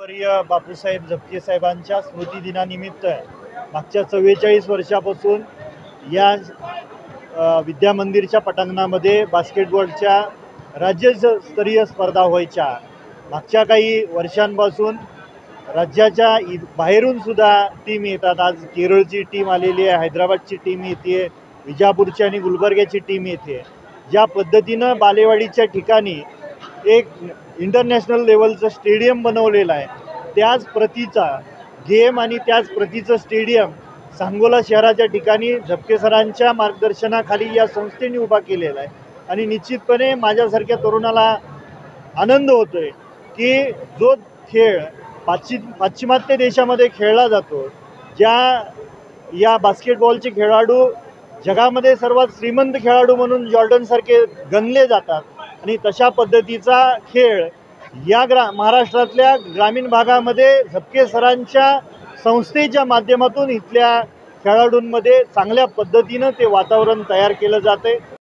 माननीय बापूसाहेब झपके साहेबांच्या स्मृतिदिनानिमित्त मागच्या 44 वर्षापासून या विद्यामंदिरच्या पटांगणामध्ये बास्केटबॉलच्या राज्यस्तरीय स्पर्धा व्हायच्या। मागच्या काही वर्षांपासून राज्याच्या बाहेरून सुद्धा टीम येतात। आज केरळची टीम आलेली आहे, हैदराबादची टीम येते, विजापूरची आणि गुलबर्ग्याची टीम येते। ज्या पद्धतीनं बालेवाडीच्या ठिकाणी एक इंटरनॅशनल लेवलचं स्टेडियम बनवलेलं आहे, त्याच प्रतीचा गेम आणि त्याच प्रतीचं स्टेडियम सांगोला शहराच्या ठिकाणी झपके सरांच्या मार्गदर्शनाखाली या संस्थेने उभा केलेला आहे। आणि निश्चितपणे माझ्यासारख्या तरुणाला आनंद होतोय की जो खेळ पाश्चिमात्य देशामध्ये खेळला जातो, या बास्केटबॉलचे खेळाडू जगामध्ये सर्वात श्रीमंत खेळाडू म्हणून जॉर्डनसारखे गणले जातात, आणि तशा पद्धतीचा खेळ या महाराष्ट्रातल्या ग्रामीण भागामध्ये झपके सरांच्या संस्थेच्या माध्यमातून इथल्या खेळाडूंमध्ये चांगल्या पद्धतीनं ते वातावरण तयार केलं जाते।